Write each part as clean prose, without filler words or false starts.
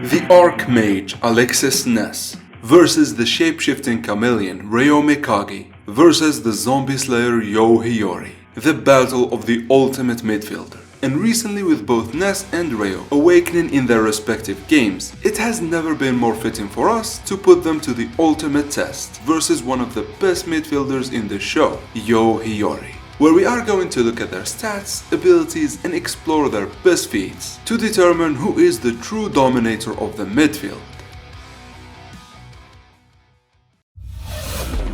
The Archmage Alexis Ness versus the shape-shifting chameleon Reo Mikage versus the zombie slayer Hiori. The battle of the ultimate midfielder. And recently, with both Ness and Reo awakening in their respective games, it has never been more fitting for us to put them to the ultimate test versus one of the best midfielders in the show, Hiori, where we are going to look at their stats, abilities, and explore their best feats to determine who is the true dominator of the midfield.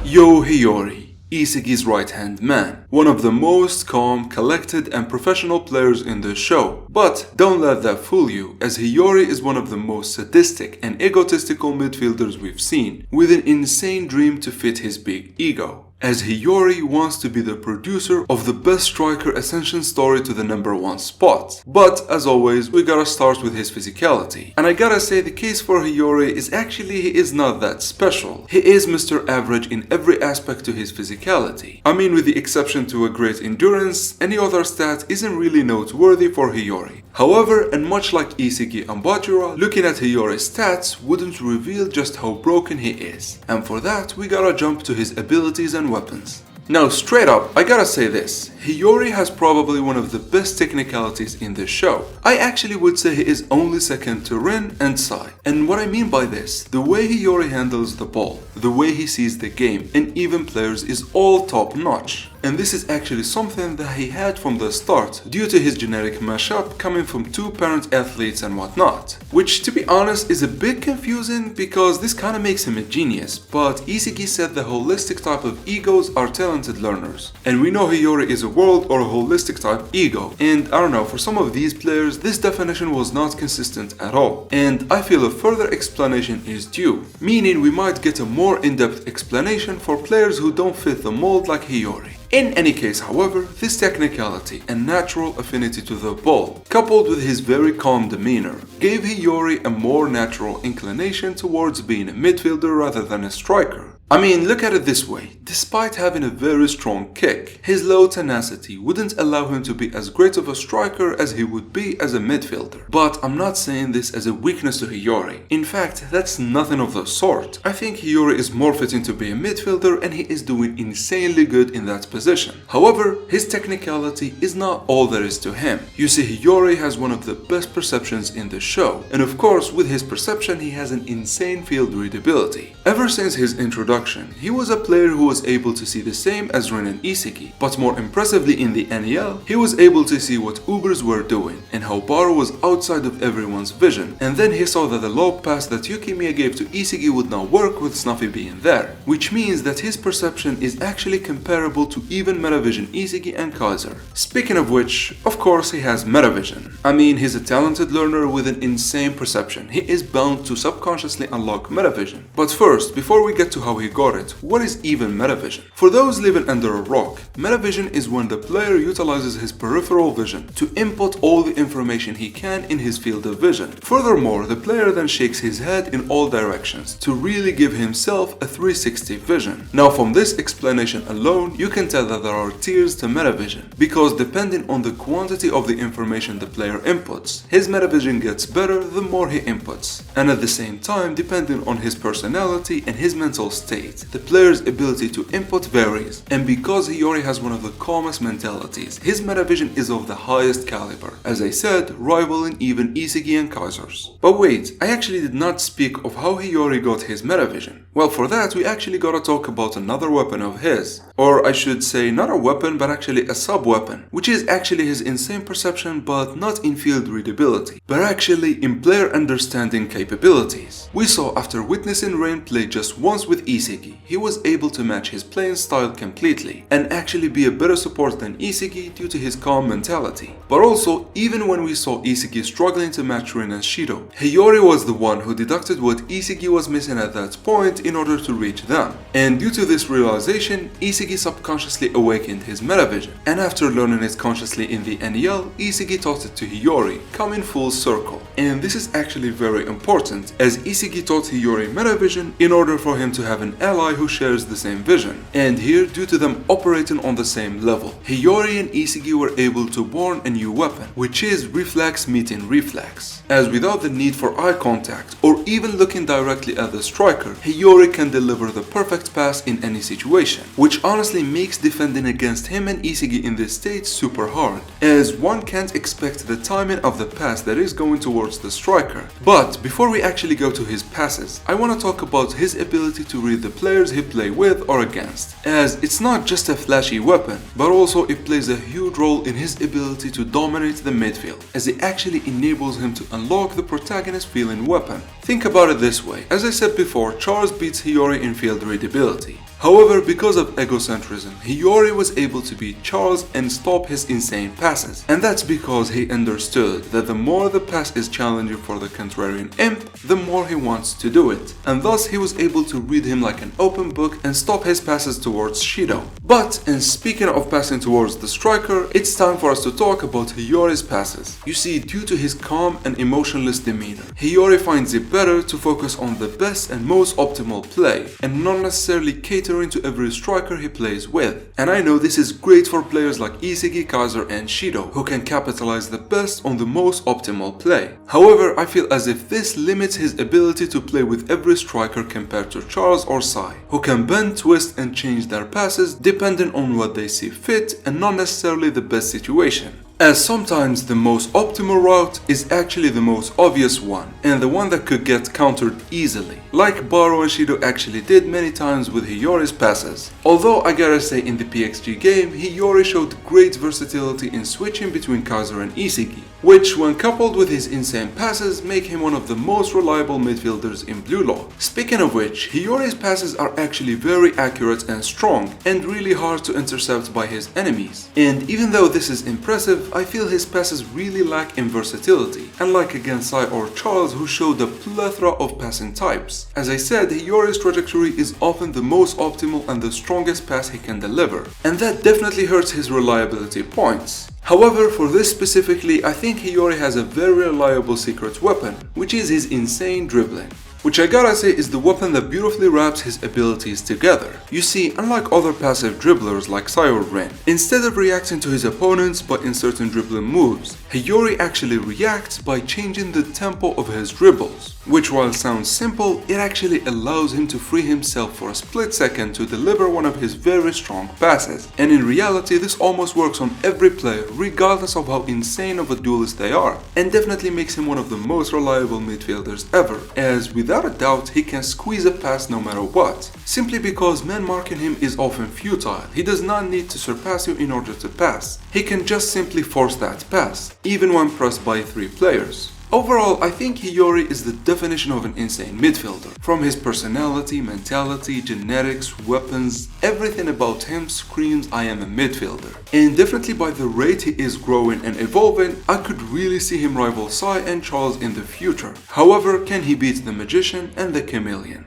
Hiori, Isagi's right-hand man, one of the most calm, collected, and professional players in the show. But don't let that fool you, as Hiori is one of the most sadistic and egotistical midfielders we've seen, with an insane dream to fit his big ego, as Hiori wants to be the producer of the best striker ascension story to the #1 spot. But as always, we gotta start with his physicality. And I gotta say, the case for Hiori is actually he is not that special. He is Mr. Average in every aspect to his physicality. I mean, with the exception to a great endurance, any other stat isn't really noteworthy for Hiori. However, and much like Isagi and Bajira, looking at Hiori's stats wouldn't reveal just how broken he is. And for that, we gotta jump to his abilities and weapons. Now, straight up, I gotta say this, Hiori has probably one of the best technicalities in this show. I actually would say he is only second to Rin and Sai. And what I mean by this, the way Hiori handles the ball, the way he sees the game, and even players is all top notch. And this is actually something that he had from the start due to his genetic mashup coming from two parent athletes and whatnot. Which, to be honest, is a bit confusing because this kinda makes him a genius, but Isagi said the holistic type of egos are talented learners. And we know Hiori is a world or a holistic type ego. And I don't know, for some of these players, this definition was not consistent at all. And I feel a further explanation is due, meaning we might get a more in-depth explanation for players who don't fit the mold like Hiori. In any case, however, this technicality and natural affinity to the ball, coupled with his very calm demeanor, gave Hiori a more natural inclination towards being a midfielder rather than a striker. I mean, look at it this way, despite having a very strong kick, his low tenacity wouldn't allow him to be as great of a striker as he would be as a midfielder. But I'm not saying this as a weakness to Hiori. In fact, that's nothing of the sort. I think Hiori is more fitting to be a midfielder and he is doing insanely good in that position. However, his technicality is not all there is to him. You see, Hiori has one of the best perceptions in the show. And of course, with his perception, he has an insane field readability. Ever since his introduction, he was a player who was able to see the same as Rin and Isagi, but more impressively in the NEL, he was able to see what Ubers were doing and how Baru was outside of everyone's vision, and then he saw that the low pass that Yukimiya gave to Isagi would not work with Snuffy being there, which means that his perception is actually comparable to even Metavision Isagi and Kaiser. Speaking of which, of course he has Metavision. I mean, he's a talented learner with an insane perception. He is bound to subconsciously unlock Metavision. But first, before we get to how he got it, what is even Metavision? For those living under a rock, Metavision is when the player utilizes his peripheral vision to input all the information he can in his field of vision. Furthermore, the player then shakes his head in all directions to really give himself a 360 vision. Now, from this explanation alone, you can tell that there are tiers to Metavision, because depending on the quantity of the information the player inputs, his Metavision gets better the more he inputs. And at the same time, depending on his personality and his mental state, the player's ability to input varies, and because Hiori has one of the calmest mentalities, his Metavision is of the highest caliber, as I said, rivaling even Isagi and Kaiser's. But wait, I actually did not speak of how Hiori got his Metavision. Well, for that, we actually gotta talk about another weapon of his. Or I should say, not a weapon, but actually a sub-weapon, which is actually his insane perception, but not in field readability, but actually in player understanding capabilities. We saw after witnessing Rain play just once with Isagi, he was able to match his playing style completely, and actually be a better support than Isagi due to his calm mentality. But also, even when we saw Isagi struggling to match Rin and Shido, Hiori was the one who deducted what Isagi was missing at that point in order to reach them. And due to this realization, Isagi subconsciously awakened his Metavision, and after learning it consciously in the NEL, Isagi taught it to Hiori, coming full circle. And this is actually very important, as Isagi taught Hiori Metavision in order for him to have an an ally who shares the same vision. And here, due to them operating on the same level, Hiori and Isagi were able to born a new weapon, which is reflex meeting reflex. As without the need for eye contact or even looking directly at the striker, Hiori can deliver the perfect pass in any situation, which honestly makes defending against him and Isagi in this state super hard, as one can't expect the timing of the pass that is going towards the striker. But before we actually go to his passes, I want to talk about his ability to read the players he play with or against, as it's not just a flashy weapon, but also it plays a huge role in his ability to dominate the midfield, as it actually enables him to unlock the protagonist feeling weapon. Think about it this way, as I said before, Charles beats Hiori in field readability. However, because of egocentrism, Hiori was able to beat Charles and stop his insane passes. And that's because he understood that the more the pass is challenging for the contrarian imp, the more he wants to do it. And thus he was able to read him like an open book and stop his passes towards Shido. But, and speaking of passing towards the striker, it's time for us to talk about Hiyori's passes. You see, due to his calm and emotionless demeanor, Hiori finds it better to focus on the best and most optimal play, and not necessarily cater to every striker he plays with. And I know this is great for players like Isagi, Kaiser and Shido, who can capitalize the best on the most optimal play. However, I feel as if this limits his ability to play with every striker compared to Charles or Sai, who can bend, twist and change their passes depending on what they see fit and not necessarily the best situation. As sometimes the most optimal route is actually the most obvious one, and the one that could get countered easily, like Baro and Shido actually did many times with Hiyori's passes. Although I gotta say in the PXG game, Hiori showed great versatility in switching between Kaiser and Isagi, which when coupled with his insane passes make him one of the most reliable midfielders in Blue Lock. Speaking of which, Hiyori's passes are actually very accurate and strong, and really hard to intercept by his enemies. And even though this is impressive, I feel his passes really lack in versatility, unlike against Sai or Charles who showed a plethora of passing types. As I said, Hiyori's trajectory is often the most optimal and the strongest pass he can deliver, and that definitely hurts his reliability points. However, for this specifically, I think Hiori has a very reliable secret weapon, which is his insane dribbling, which I gotta say is the weapon that beautifully wraps his abilities together. You see, unlike other passive dribblers like Sai or Rin, instead of reacting to his opponents by inserting dribbling moves, Hiori actually reacts by changing the tempo of his dribbles, which while sounds simple, it actually allows him to free himself for a split second to deliver one of his very strong passes. And in reality, this almost works on every player regardless of how insane of a duelist they are, and definitely makes him one of the most reliable midfielders ever, as without a doubt he can squeeze a pass no matter what. Simply because man marking him is often futile, he does not need to surpass you in order to pass. He can just simply force that pass, even when pressed by 3 players. Overall, I think Hiori is the definition of an insane midfielder. From his personality, mentality, genetics, weapons, everything about him screams I am a midfielder. And definitely by the rate he is growing and evolving, I could really see him rival Sai and Charles in the future. However, can he beat the Magician and the Chameleon?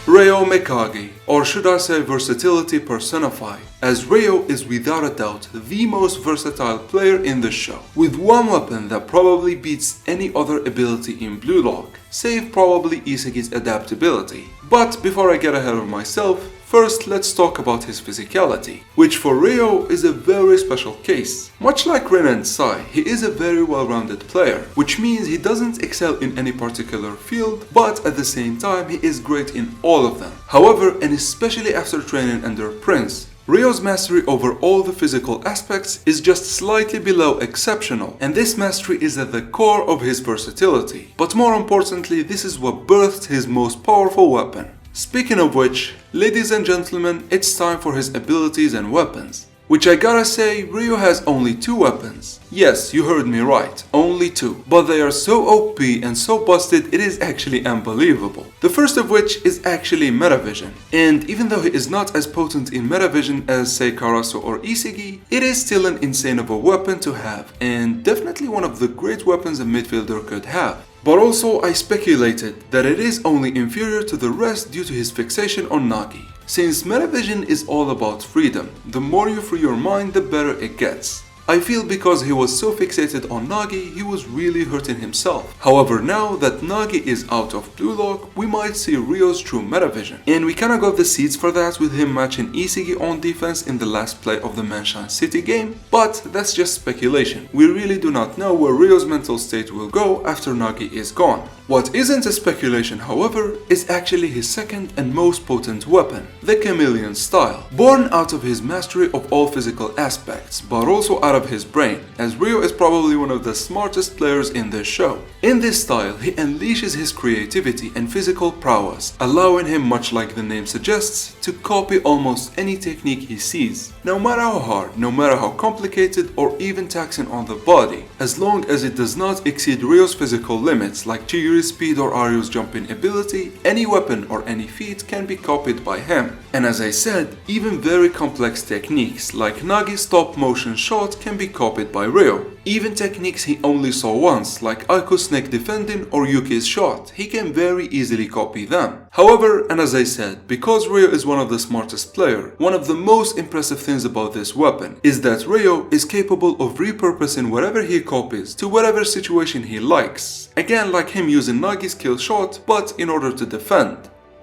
Reo Mikage, or should I say versatility personified, as Reo is without a doubt the most versatile player in the show, with one weapon that probably beats any other ability in Blue Lock, save probably Isagi's adaptability. But before I get ahead of myself, first let's talk about his physicality, which for Reo is a very special case. Much like Rin and Sai, he is a very well-rounded player, which means he doesn't excel in any particular field, but at the same time he is great in all of them. However, and especially after training under Prince, Reo's mastery over all the physical aspects is just slightly below exceptional, and this mastery is at the core of his versatility. But more importantly, this is what birthed his most powerful weapon. Speaking of which, ladies and gentlemen, it's time for his abilities and weapons. Which I gotta say, Reo has only 2 weapons. Yes, you heard me right, only 2. But they are so OP and so busted, it is actually unbelievable. The first of which is actually Metavision. And even though he is not as potent in Metavision as say Karasu or Isagi, it is still an insane of a weapon to have, and definitely one of the great weapons a midfielder could have. But also I speculated that it is only inferior to the rest due to his fixation on Nagi. Since Metavision is all about freedom, the more you free your mind, the better it gets. I feel because he was so fixated on Nagi, he was really hurting himself. However, now that Nagi is out of Blue Lock, we might see Rio's true meta vision. And we kinda got the seeds for that with him matching Isagi on defense in the last play of the Menshan City game, but that's just speculation. We really do not know where Rio's mental state will go after Nagi is gone. What isn't a speculation, however, is actually his second and most potent weapon, the Chameleon style. Born out of his mastery of all physical aspects, but also out of his brain, as Reo is probably one of the smartest players in this show. In this style, he unleashes his creativity and physical prowess, allowing him, much like the name suggests, to copy almost any technique he sees, no matter how hard, no matter how complicated or even taxing on the body, as long as it does not exceed Rio's physical limits like Chihiri's speed or Ario's jumping ability. Any weapon or any feat can be copied by him. And as I said, even very complex techniques like Nagi's stop motion shot can be copied by Reo. Even techniques he only saw once, like Aiko's snake defending or Yuki's shot, he can very easily copy them. However, and as I said, because Reo is one of the smartest players, one of the most impressive things about this weapon is that Reo is capable of repurposing whatever he copies to whatever situation he likes. Again, like him using Nagi's kill shot, but in order to defend.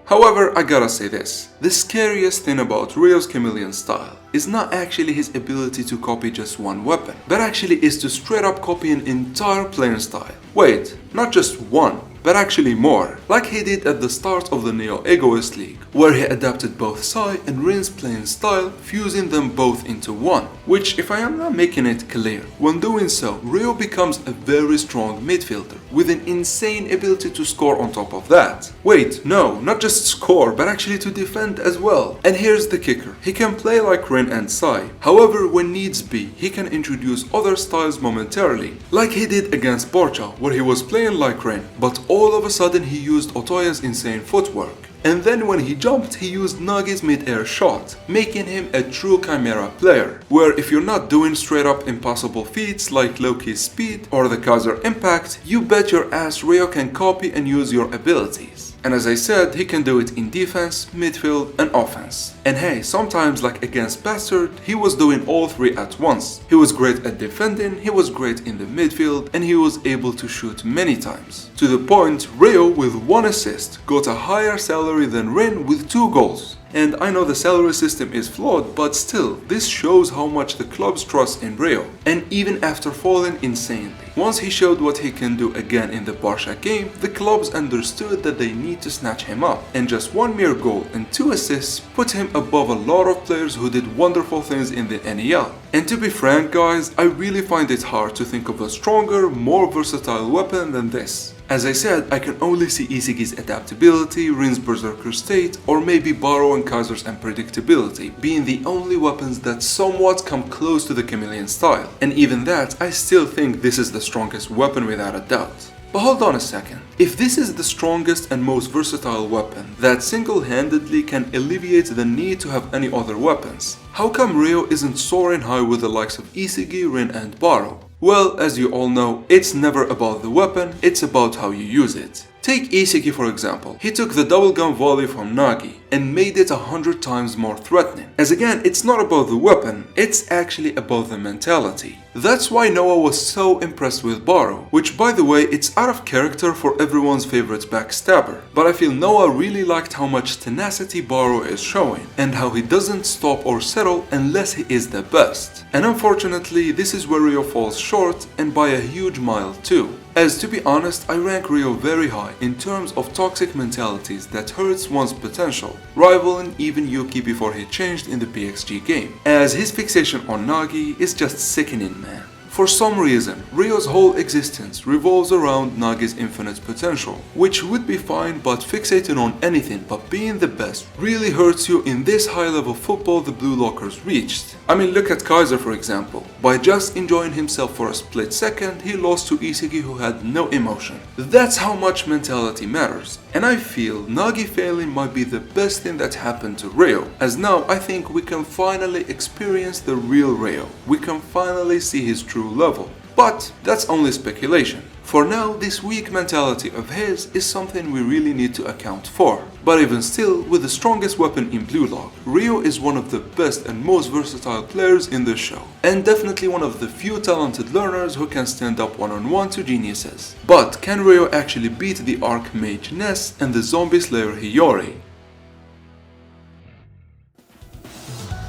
However, I gotta say this, the scariest thing about Reo's Chameleon style is not actually his ability to copy just one weapon, but actually is to straight up copy an entire playing style. Wait, not just one, but actually more, like he did at the start of the Neo Egoist League, where he adapted both Sai and Rin's playing style, fusing them both into one. Which, if I am not making it clear, when doing so, Reo becomes a very strong midfielder, with an insane ability to score on top of that. Wait, no, not just score, but actually to defend as well. And here's the kicker, he can play like Rin and Sai. However, when needs be, he can introduce other styles momentarily, like he did against Borcha, where he was playing like Rin, but all of a sudden he used Otoya's insane footwork. And then when he jumped, he used Nagi's mid-air shot, making him a true Chimera player, where if you're not doing straight up impossible feats like Loki's speed or the Kaiser impact, you bet your ass Reo can copy and use your abilities. And as I said, he can do it in defense, midfield and offense. And hey, sometimes like against Bastard, he was doing all three at once. He was great at defending, he was great in the midfield, and he was able to shoot many times. To the point, Reo with 1 assist got a higher salary than Rin with 2 goals. And I know the salary system is flawed, but still, this shows how much the clubs trust in Reo. And even after falling insanely, once he showed what he can do again in the Barca game, the clubs understood that they need to snatch him up. And just 1 mere goal and 2 assists put him above a lot of players who did wonderful things in the NEL. And to be frank guys, I really find it hard to think of a stronger, more versatile weapon than this. As I said, I can only see Isagi's adaptability, Rin's berserker state, or maybe Baro and Kaiser's unpredictability being the only weapons that somewhat come close to the Chameleon style. And even that, I still think this is the strongest weapon without a doubt. But hold on a second, if this is the strongest and most versatile weapon that single-handedly can alleviate the need to have any other weapons, how come Reo isn't soaring high with the likes of Isagi, Rin and Baro? Well, as you all know, it's never about the weapon, it's about how you use it. Take Isagi for example. He took the double gun volley from Nagi and made it 100 times more threatening. As again, it's not about the weapon, it's actually about the mentality. That's why Noah was so impressed with Baro, which by the way, it's out of character for everyone's favorite backstabber. But I feel Noah really liked how much tenacity Baro is showing, and how he doesn't stop or settle unless he is the best. And unfortunately, this is where Reo falls short, and by a huge mile too. As to be honest, I rank Reo very high in terms of toxic mentalities that hurts one's potential, rivaling even Yuki before he changed in the PXG game, as his fixation on Nagi is just sickening, man. For some reason, Reo's whole existence revolves around Nagi's infinite potential, which would be fine, but fixating on anything but being the best really hurts you in this high-level football the Blue Lockers reached. I mean, look at Kaiser for example. By just enjoying himself for a split second, he lost to Isagi who had no emotion. That's how much mentality matters. And I feel Nagi failing might be the best thing that happened to Reo, as now I think we can finally experience the real Reo. We can finally see his true level. but that's only speculation. For now, this weak mentality of his is something we really need to account for. But even still, with the strongest weapon in Blue Lock, Reo is one of the best and most versatile players in the show, and definitely one of the few talented learners who can stand up one-on-one to geniuses. But can Reo actually beat the Archmage Ness and the Zombie Slayer Hiori?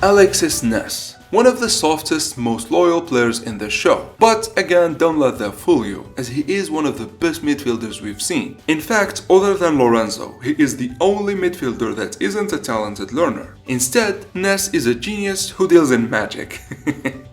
Alexis Ness, one of the softest, most loyal players in the show. But again, don't let that fool you, as he is one of the best midfielders we've seen. In fact, other than Lorenzo, he is the only midfielder that isn't a talented learner. Instead, Ness is a genius who deals in magic.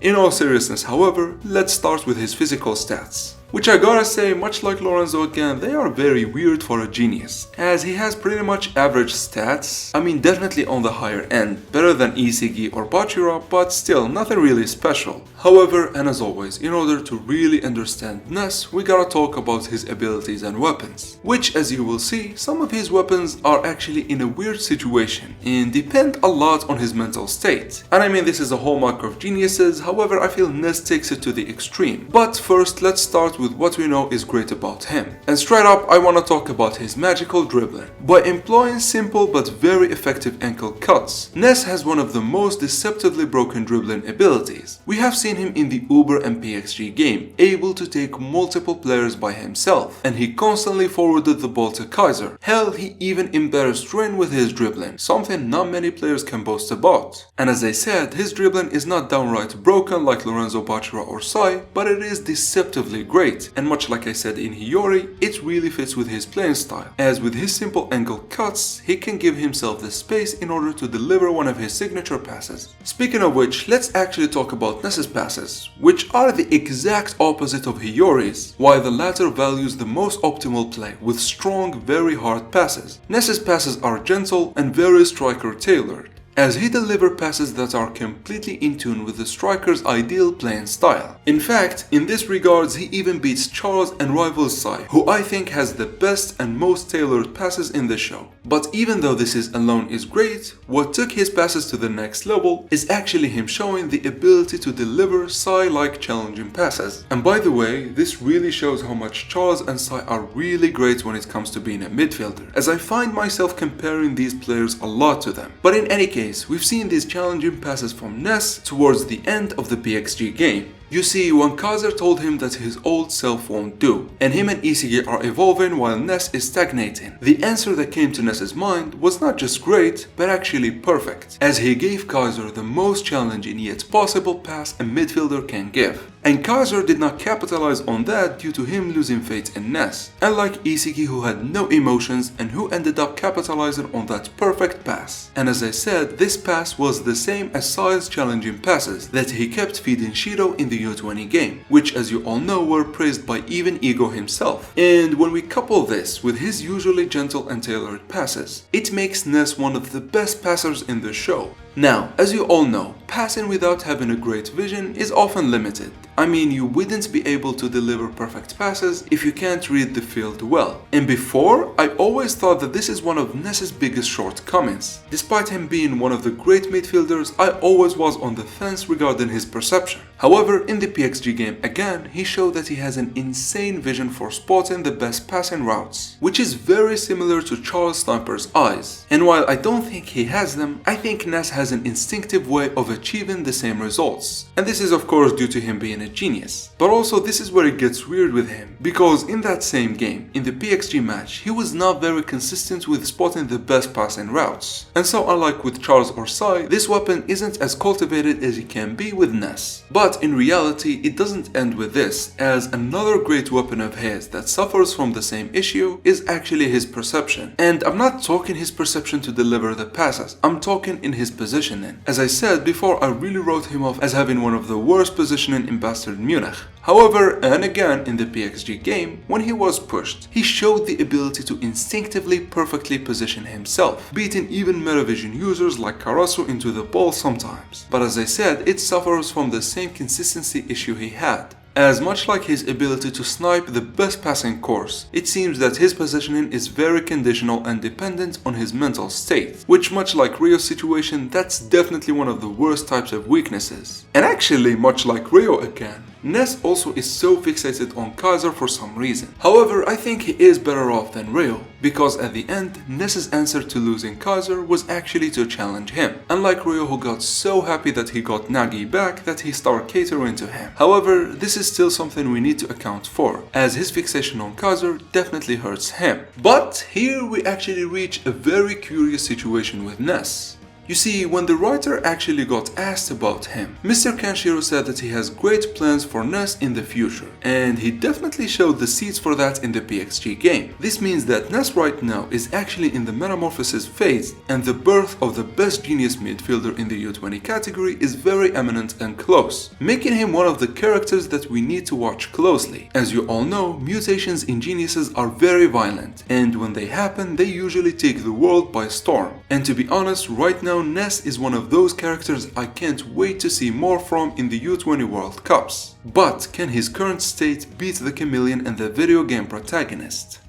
In all seriousness, however, let's start with his physical stats, which I gotta say, much like Lorenzo again, they are very weird for a genius, as he has pretty much average stats. I mean, definitely on the higher end, better than Isigi or Bachira, but still nothing really special. However, and as always, in order to really understand Ness, we gotta talk about his abilities and weapons, which, as you will see, some of his weapons are actually in a weird situation and depend a lot on his mental state. And I mean, this is a hallmark of geniuses, however, I feel Ness takes it to the extreme. But first, let's start with what we know is great about him. And straight up, I want to talk about his magical dribbling. By employing simple but very effective ankle cuts, Ness has one of the most deceptively broken dribbling abilities. We have seen him in the Uber and PXG game, able to take multiple players by himself, and he constantly forwarded the ball to Kaiser. Hell, he even embarrassed Rin with his dribbling, something not many players can boast about. And as I said, his dribbling is not downright broken like Lorenzo, Bachira or Sai, but it is deceptively great. And much like I said in Hiori, it really fits with his playing style, as with his simple angle cuts, he can give himself the space in order to deliver one of his signature passes. Speaking of which, let's actually talk about Ness's passes, which are the exact opposite of Hiori's, while the latter values the most optimal play with strong, very hard passes. Ness's passes are gentle and very striker-tailored, as he delivers passes that are completely in tune with the striker's ideal playing style. In fact, in this regards, he even beats Charles and rival Sai, who I think has the best and most tailored passes in the show. But even though this alone is great, what took his passes to the next level is actually him showing the ability to deliver Sai-like challenging passes. And by the way, this really shows how much Charles and Sai are really great when it comes to being a midfielder, as I find myself comparing these players a lot to them. But in any case, we've seen these challenging passes from Ness towards the end of the PXG game. You see, when Kaiser told him that his old self won't do, and him and Isigi are evolving while Ness is stagnating, the answer that came to Ness's mind was not just great, but actually perfect, as he gave Kaiser the most challenging yet possible pass a midfielder can give. And Kaiser did not capitalize on that due to him losing faith in Ness, unlike Isigi, who had no emotions and who ended up capitalizing on that perfect pass. And as I said, this pass was the same as Sai's challenging passes that he kept feeding Shiro in the U20 game, which, as you all know, were praised by even Ego himself. And when we couple this with his usually gentle and tailored passes, it makes Ness one of the best passers in the show. Now, as you all know, passing without having a great vision is often limited. I mean, you wouldn't be able to deliver perfect passes if you can't read the field well. And before, I always thought that this is one of Ness's biggest shortcomings. Despite him being one of the great midfielders, I always was on the fence regarding his perception. However, in the PXG game again, he showed that he has an insane vision for spotting the best passing routes, which is very similar to Charles Sniper's eyes. And while I don't think he has them, I think Ness has an instinctive way of achieving the same results. And this is of course due to him being a genius. But also this is where it gets weird with him, because in that same game, in the PXG match, he was not very consistent with spotting the best passing routes. And so unlike with Charles or Sai, this weapon isn't as cultivated as it can be with Ness. But in reality, it doesn't end with this, as another great weapon of his that suffers from the same issue is actually his perception. And I'm not talking his perception to deliver the passes, I'm talking in his positioning. As I said before, I really wrote him off as having one of the worst positioning in Bastard Munich. However, and again in the PXG game, when he was pushed, he showed the ability to instinctively perfectly position himself, beating even Metavision users like Karasu into the ball sometimes. But as I said, it suffers from the same consistency issue he had. as much like his ability to snipe the best passing course, it seems that his positioning is very conditional and dependent on his mental state, which much like Reo's situation, that's definitely one of the worst types of weaknesses. And actually, much like Reo again, Ness also is so fixated on Kaiser for some reason. However, I think he is better off than Reo, because at the end, Ness's answer to losing Kaiser was actually to challenge him, unlike Reo who got so happy that he got Nagi back that he started catering to him. However, this is still something we need to account for, as his fixation on Kaiser definitely hurts him. But here we actually reach a very curious situation with Ness. You see, when the writer actually got asked about him, Mr. Kenshiro said that he has great plans for Ness in the future, and he definitely showed the seeds for that in the PXG game. This means that Ness right now is actually in the metamorphosis phase, and the birth of the best genius midfielder in the U20 category is very imminent and close, making him one of the characters that we need to watch closely. As you all know, mutations in geniuses are very violent, and when they happen, they usually take the world by storm. And to be honest, right now Ness is one of those characters I can't wait to see more from in the U20 World Cups. But can his current state beat the chameleon and the video game protagonist?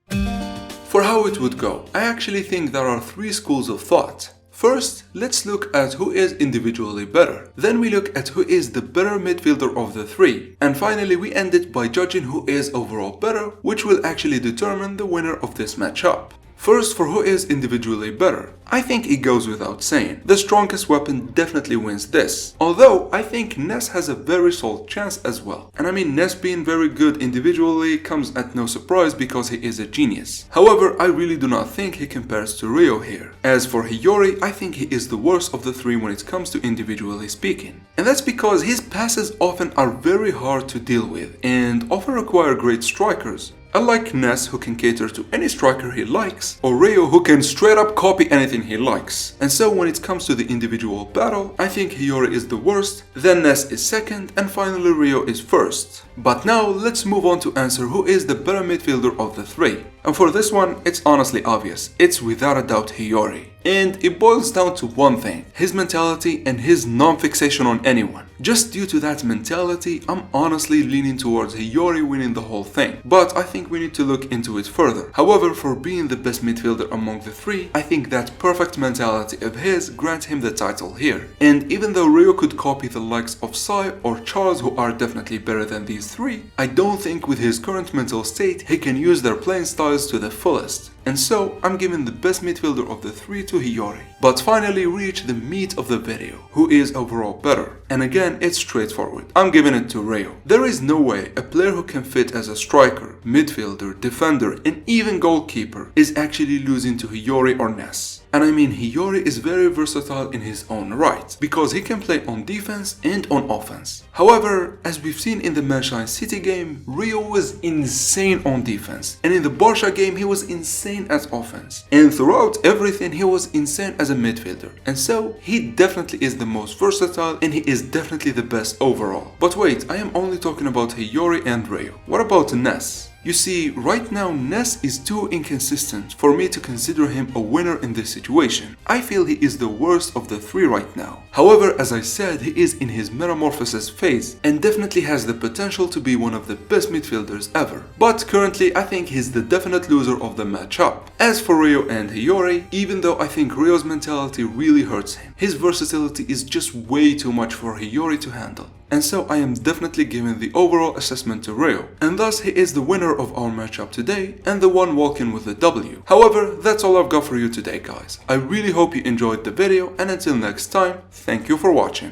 For how it would go, I actually think there are 3 schools of thought. First, let's look at who is individually better. Then we look at who is the better midfielder of the 3. And finally we end it by judging who is overall better, which will actually determine the winner of this matchup. First, for who is individually better, I think it goes without saying. The strongest weapon definitely wins this. Although, I think Ness has a very solid chance as well. And I mean, Ness being very good individually comes at no surprise because he is a genius. However, I really do not think he compares to Reo here. As for Hiori, I think he is the worst of the 3 when it comes to individually speaking. And that's because his passes often are very hard to deal with and often require great strikers. Unlike Ness, who can cater to any striker he likes, or Reo, who can straight up copy anything he likes. And so when it comes to the individual battle, I think Hiori is the worst, then Ness is second, and finally Reo is first. But now let's move on to answer who is the better midfielder of the 3. And for this one, it's honestly obvious. It's without a doubt Hiori. And it boils down to one thing, his mentality and his non-fixation on anyone. Just due to that mentality, I'm honestly leaning towards Hiori winning the whole thing. But I think we need to look into it further. However, for being the best midfielder among the 3, I think that perfect mentality of his grants him the title here. And even though Reo could copy the likes of Sai or Charles, who are definitely better than these 3, I don't think with his current mental state he can use their playing styles to the fullest. And so, I'm giving the best midfielder of the 3 to Hiori. But finally reach the meat of the video, who is overall better. And again, it's straightforward. I'm giving it to Reo. There is no way a player who can fit as a striker, midfielder, defender, and even goalkeeper is actually losing to Hiori or Ness. And I mean, Hiori is very versatile in his own right, because he can play on defense and on offense. However, as we've seen in the Manshine City game, Reo was insane on defense, and in the Barca game he was insane at offense. And throughout everything he was insane as a midfielder. And so, he definitely is the most versatile and he is definitely the best overall. But wait, I am only talking about Hiori and Reo. What about Ness? You see, right now Ness is too inconsistent for me to consider him a winner in this situation. I feel he is the worst of the 3 right now. However, as I said, he is in his metamorphosis phase and definitely has the potential to be one of the best midfielders ever. But currently, I think he's the definite loser of the matchup. As for Reo and Hiori, even though I think Reo's mentality really hurts him, his versatility is just way too much for Hiori to handle. And so I am definitely giving the overall assessment to Reo, and thus he is the winner of our matchup today and the one walking with the W. However, that's all I've got for you today, guys. I really hope you enjoyed the video, and until next time, thank you for watching.